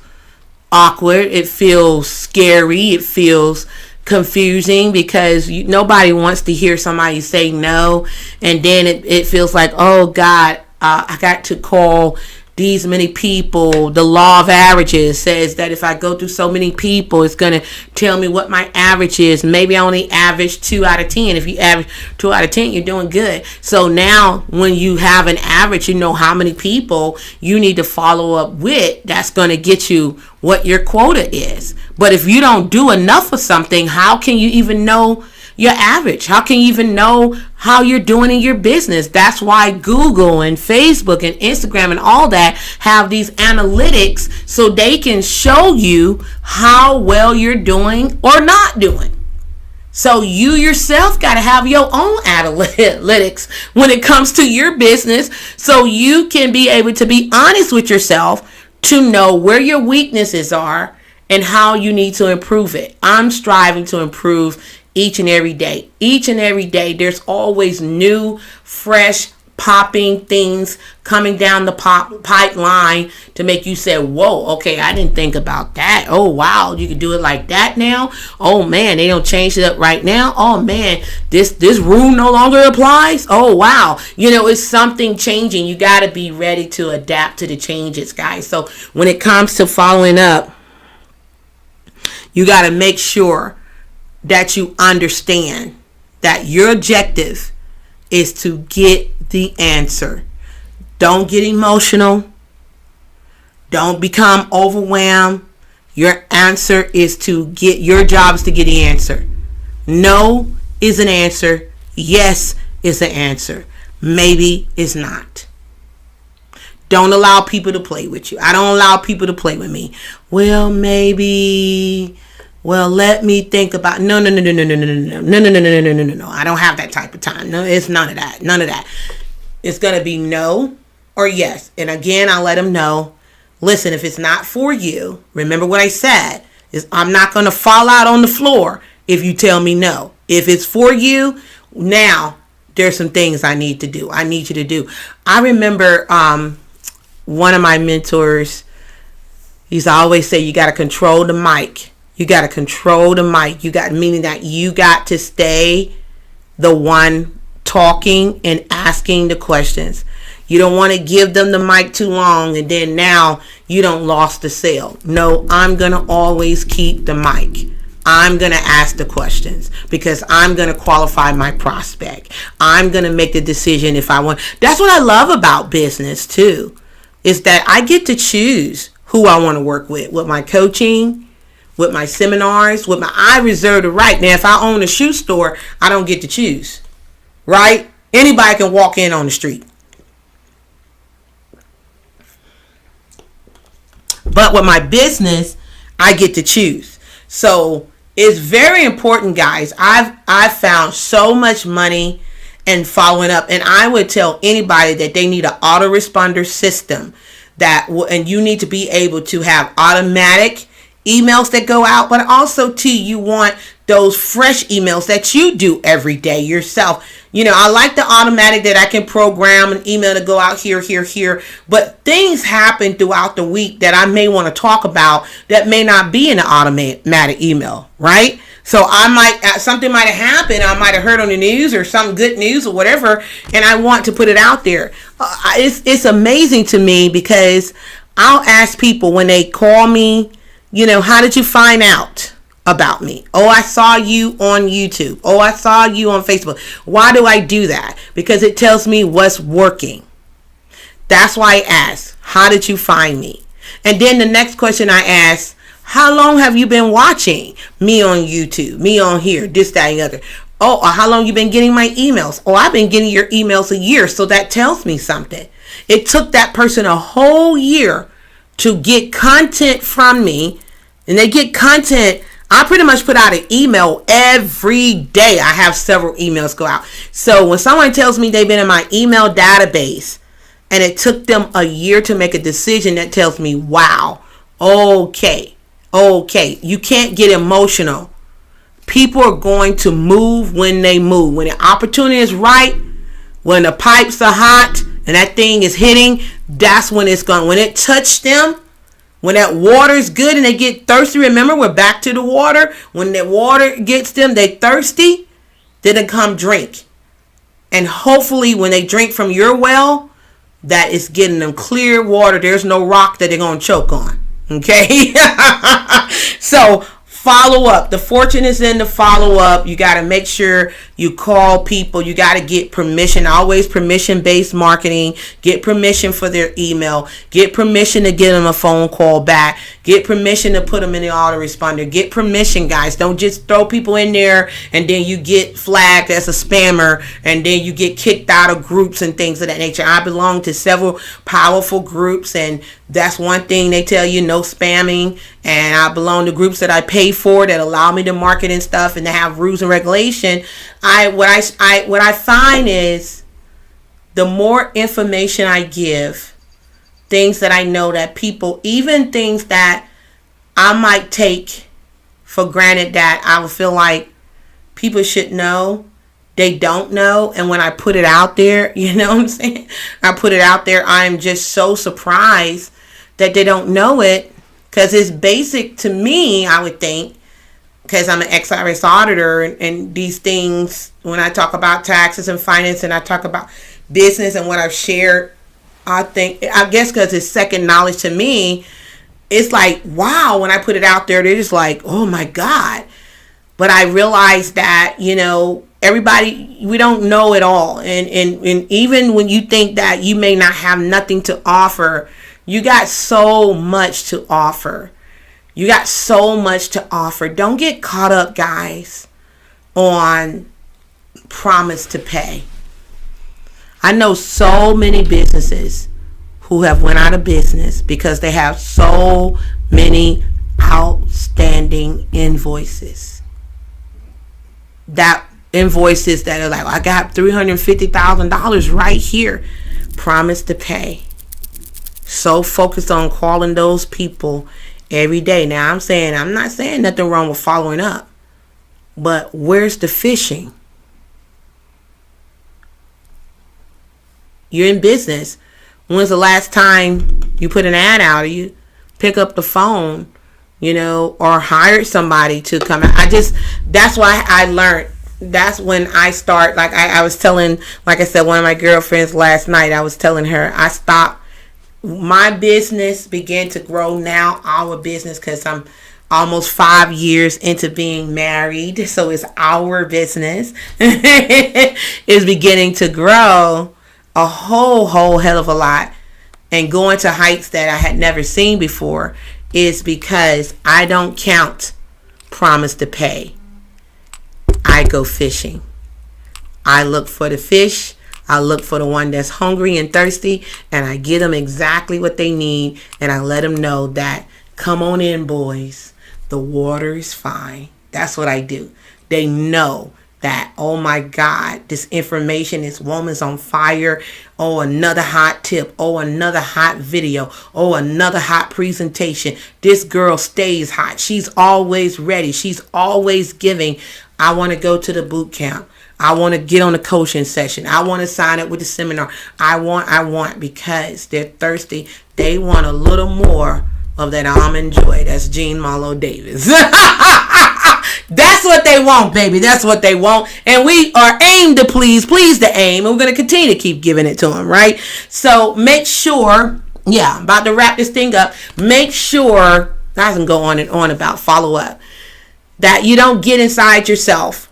awkward, it feels scary, it feels confusing, because nobody wants to hear somebody say no, and then it feels like, oh God, I got to call these many people. The law of averages says that if I go through so many people, it's going to tell me what my average is. Maybe I only average 2 out of 10. If you average 2 out of 10, you're doing good. So now when you have an average, you know how many people you need to follow up with. That's going to get you what your quota is. But if you don't do enough of something, how can you even know your average? How can you even know how you're doing in your business? That's why Google and Facebook and Instagram and all that have these analytics, so they can show you how well you're doing or not doing. So you yourself got to have your own analytics when it comes to your business, so you can be able to be honest with yourself to know where your weaknesses are and how you need to improve it. I'm striving to improve each and every day. Each and every day, there's always new, fresh, popping things coming down the pipeline to make you say, whoa, okay, I didn't think about that. Oh, wow, you can do it like that now. Oh, man, they don't change it up right now. Oh, man, this rule no longer applies. Oh, wow. It's something changing. You got to be ready to adapt to the changes, guys. So when it comes to following up, you got to make sure that you understand that your objective is to get the answer. Don't get emotional. Don't become overwhelmed. Your answer is to get, your job is to get the answer. No is an answer. Yes is an answer. Maybe is not. Don't allow people to play with you. I don't allow people to play with me. Well, maybe. Well, let me think about. No. I don't have that type of time. No, it's none of that. None of that. It's gonna be no or yes. And again, I'll let them know. Listen, if it's not for you, remember what I said. Is I'm not gonna fall out on the floor if you tell me no. If it's for you, now there's some things I need to do. I need you to do. I remember one of my mentors. He's always say you got to control the mic. You got to control the mic. Meaning that you got to stay the one talking and asking the questions. You don't want to give them the mic too long and then now you don't lost the sale. No, I'm going to always keep the mic. I'm going to ask the questions because I'm going to qualify my prospect. I'm going to make the decision if I want. That's what I love about business too, is that I get to choose who I want to work with my coaching, with my seminars, I reserve the right. Now, if I own a shoe store, I don't get to choose, right? Anybody can walk in on the street. But with my business, I get to choose. So it's very important, guys. I've found so much money in following up, and I would tell anybody that they need an autoresponder system and you need to be able to have automatic emails that go out, but also too, you want those fresh emails that you do every day yourself. I like the automatic that I can program an email to go out here, but things happen throughout the week that I may want to talk about that may not be in the automatic email, right? So something might have happened. I might have heard on the news or some good news or whatever, and I want to put it out there. It's amazing to me because I'll ask people when they call me, how did you find out about me? Oh, I saw you on YouTube. Oh, I saw you on Facebook. Why do I do that? Because it tells me what's working. That's why I ask, how did you find me? And then the next question I ask, how long have you been watching me on YouTube? Me on here, this, that, and the other. Oh, or how long you been getting my emails? Oh, I've been getting your emails a year. So that tells me something. It took that person a whole year to get content from me. And they get content. I pretty much put out an email every day. I have several emails go out. So when someone tells me they've been in my email database and it took them a year to make a decision, that tells me, wow, okay. You can't get emotional. People are going to move when they move. When the opportunity is right, when the pipes are hot and that thing is hitting, that's when it's going. When it touched them, when that water is good and they get thirsty, remember, we're back to the water. When the water gets them, they thirsty, then they come drink. And hopefully when they drink from your well, that is getting them clear water. There's no rock that they're going to choke on. Okay? So follow up. The fortune is in the follow up. You got to make sure you call people. You got to get permission. Always permission-based marketing. Get permission for their email. Get permission to get them a phone call back. Get permission to put them in the autoresponder. Get permission, guys. Don't just throw people in there and then you get flagged as a spammer and then you get kicked out of groups and things of that nature. I belong to several powerful groups, and that's one thing they tell you, no spamming. And I belong to groups that I pay for that allow me to market and stuff, and they have rules and regulation. What I find is the more information I give, things that I know that people, even things that I might take for granted that I would feel like people should know, they don't know. And when I put it out there, you know what I'm saying? I put it out there, I'm just so surprised that they don't know it, because it's basic to me, I would think, because I'm an ex-IRS auditor, and these things, when I talk about taxes and finance and I talk about business and what I've shared, I guess because it's second knowledge to me, it's like, wow, when I put it out there, they're just like, oh my God. But I realized that, everybody, we don't know it all. And even when you think that you may not have nothing to offer, you got so much to offer. You got so much to offer. Don't get caught up, guys, on promise to pay. I know so many businesses who have went out of business because they have so many outstanding invoices. That invoices that are like, I got $350,000 right here. Promise to pay. So focused on calling those people every day. Now I'm not saying nothing wrong with following up. But where's the fishing? You're in business. When's the last time you put an ad out, or you pick up the phone, or hired somebody to come out? That's why I learned. That's when I start, like I was telling, like I said, one of my girlfriends last night, I was telling her, I stopped. My business began to grow now, our business, because I'm almost 5 years into being married. So it's our business is beginning to grow a whole hell of a lot and going to heights that I had never seen before, is because I don't count promise to pay. I go fishing. I look for the fish. I look for the one that's hungry and thirsty, and I get them exactly what they need, and I let them know that, come on in, boys. The water is fine. That's what I do. They know that, oh my God, this information, this woman's on fire. Oh, another hot tip. Oh, another hot video. Oh, another hot presentation. This girl stays hot. She's always ready. She's always giving. I want to go to the boot camp. I want to get on the coaching session. I want to sign up with the seminar. I want, because they're thirsty. They want a little more of that almond joy. That's Jean Marlo Davis. That's what they want, baby. That's what they want. And we are aimed to please to aim. And we're going to continue to keep giving it to them, right? So make sure, I'm about to wrap this thing up. Make sure, I can go on and on about follow up, that you don't get inside yourself,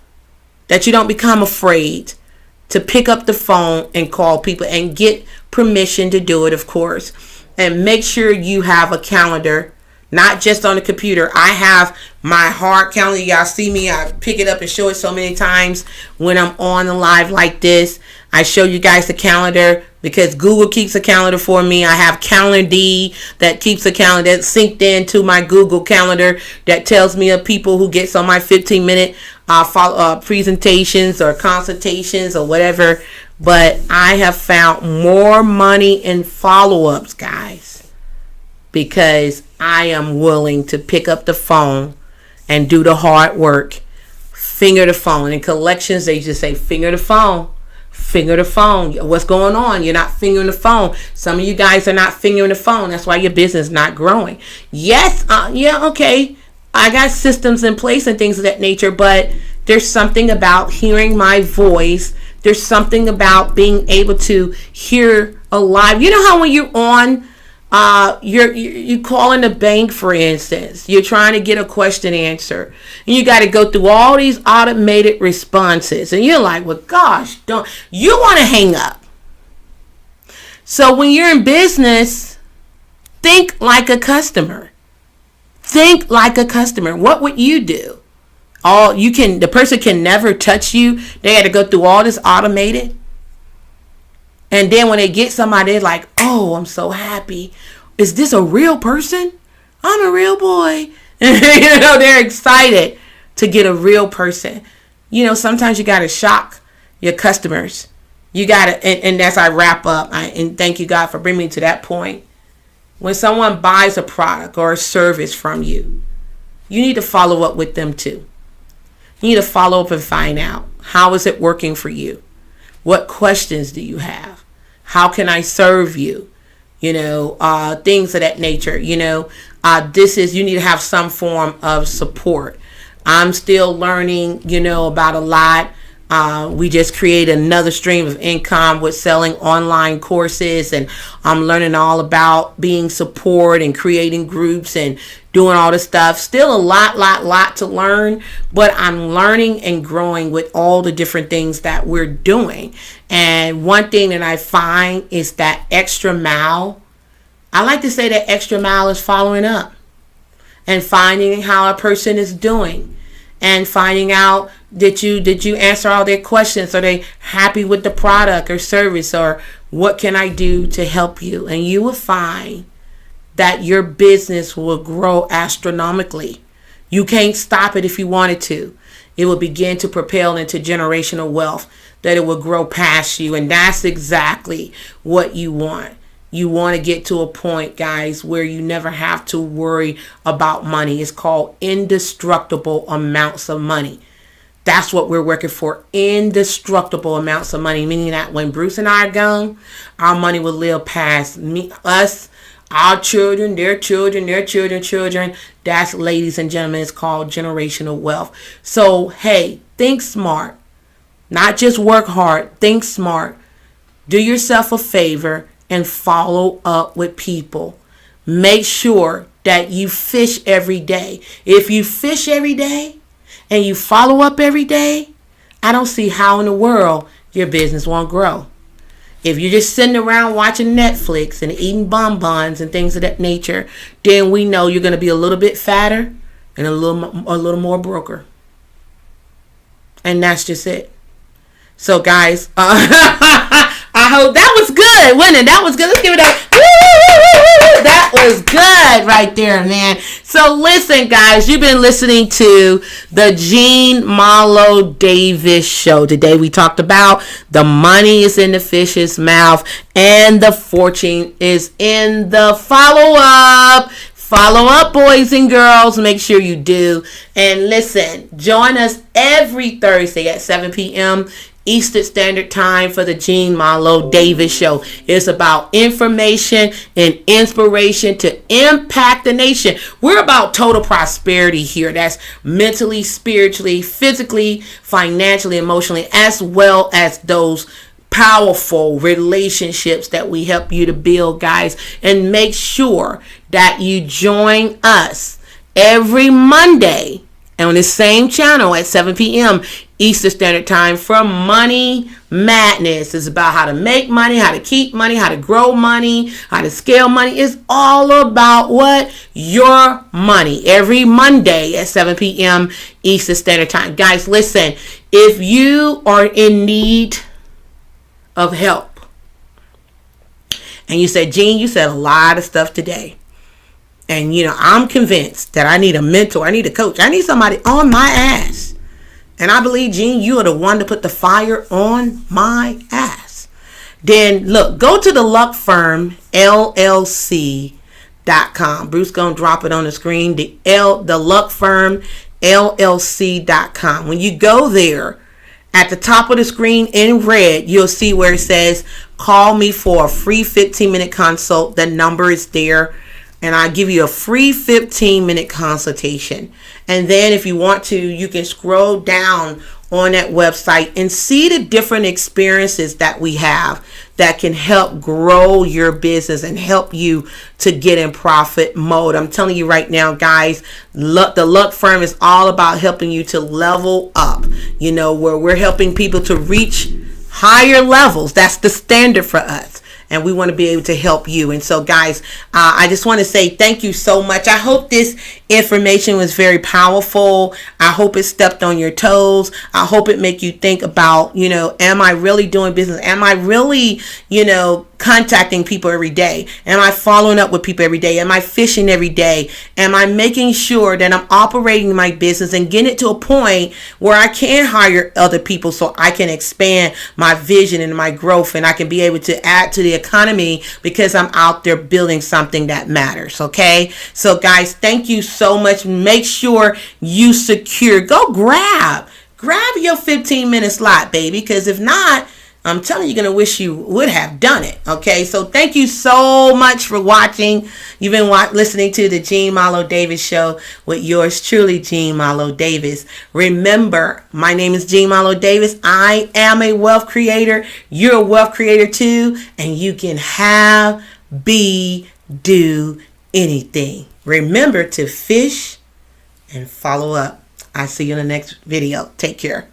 that you don't become afraid to pick up the phone and call people, and get permission to do it, of course. And make sure you have a calendar, not just on the computer. I have my hard calendar. Y'all see me. I pick it up and show it so many times when I'm on the live like this. I show you guys the calendar because Google keeps a calendar for me. I have Calendar that keeps a calendar that's synced into my Google calendar that tells me of people who gets on my 15-minute presentations or consultations or whatever. But I have found more money in follow-ups, guys, because I am willing to pick up the phone and do the hard work. Finger the phone. In collections, they just say, finger the phone. Finger the phone. What's going on? You're not fingering the phone. Some of you guys are not fingering the phone. That's why your business is not growing. Yes, okay. I got systems in place and things of that nature, but there's something about hearing my voice. There's something about being able to hear a live. You know how when you're on, you calling the bank, for instance, you're trying to get a question answered, and you got to go through all these automated responses, and you're like, well, gosh, don't you want to hang up? So when you're in business, think like a customer. Think like a customer. What would you do? The person can never touch you. They had to go through all this automated. And then when they get somebody, they're like, oh, I'm so happy. Is this a real person? I'm a real boy. They're excited to get a real person. Sometimes you got to shock your customers. You got to, and as I wrap up, and thank you, God, for bringing me to that point. When someone buys a product or a service from you, you need to follow up with them too. You need to follow up and find out, how is it working for you? What questions do you have? How can I serve you? Things of that nature. You need to have some form of support. I'm still learning, about a lot. We just created another stream of income with selling online courses, and I'm learning all about being support and creating groups and doing all this stuff. Still a lot to learn, but I'm learning and growing with all the different things that we're doing. And one thing that I find is that extra mile. I like to say that extra mile is following up and finding how a person is doing and finding out did you answer all their questions? Are they happy with the product or service, or what can I do to help you? And you will find that your business will grow astronomically. You can't stop it if you wanted to. It will begin to propel into generational wealth, that it will grow past you. And that's exactly what you want. You want to get to a point, guys, where you never have to worry about money. It's called indestructible amounts of money. That's what we're working for. Indestructible amounts of money, meaning that when Bruce and I are gone, our money will live past us, our children, their children, their children's children. That's, ladies and gentlemen, it's called generational wealth. So, hey, think smart. Not just work hard. Think smart. Do yourself a favor and follow up with people. Make sure that you fish every day. If you fish every day and you follow up every day, I don't see how in the world your business won't grow. If you're just sitting around watching Netflix and eating bonbons and things of that nature, then we know you're going to be a little bit fatter and a little more broker. And that's just it. So, guys, I hope that was good, wasn't it? That was good. Let's give it up. Woo! That was good right there, man. So listen, guys, you've been listening to the Jean Marlo Davis Show. Today we talked about the money is in the fish's mouth and the fortune is in the follow-up. Follow up, boys and girls. Make sure you do. And listen, join us every Thursday at 7 p.m. Eastern Standard Time for the Jean Marlo Davis Show. It's about information and inspiration to impact the nation. We're about total prosperity here. That's mentally, spiritually, physically, financially, emotionally, as well as those powerful relationships that we help you to build, guys. And make sure that you join us every Monday on the same channel at 7 p.m. Eastern Standard Time for Money Madness. It's about how to make money, how to keep money, how to grow money, how to scale money. It's all about what? Your money. Every Monday at 7 p.m. Eastern Standard Time. Guys, listen, if you are in need of help and you said, Jean, you said a lot of stuff today. And, I'm convinced that I need a mentor. I need a coach. I need somebody on my ass. And I believe, Jean, you are the one to put the fire on my ass. Then, look, go to the Luck Firm, LLC.com. Bruce going to drop it on the screen. The Luck Firm, LLC.com. When you go there, at the top of the screen in red, you'll see where it says, call me for a free 15-minute consult. The number is there. And I give you a free 15-minute consultation. And then if you want to, you can scroll down on that website and see the different experiences that we have that can help grow your business and help you to get in profit mode. I'm telling you right now, guys, the Luck Firm is all about helping you to level up, where we're helping people to reach higher levels. That's the standard for us. And we want to be able to help you. And so, guys, I just want to say thank you so much. I hope this information was very powerful. I hope it stepped on your toes. I hope it make you think about, am I really doing business? Am I really, contacting people every day? Am I following up with people every day? Am I fishing every day? Am I making sure that I'm operating my business and getting it to a point where I can hire other people so I can expand my vision and my growth, and I can be able to add to the economy because I'm out there building something that matters? Okay. So, guys, thank you so much. Make sure you go grab your 15-minute slot, baby, because if not, I'm telling you, you're going to wish you would have done it. Okay. So thank you so much for watching. You've been listening to the Jean Marlo Davis Show with yours truly, Jean Marlo Davis. Remember, my name is Jean Marlo Davis. I am a wealth creator. You're a wealth creator too. And you can have, be, do anything. Remember to fish and follow up. I'll see you in the next video. Take care.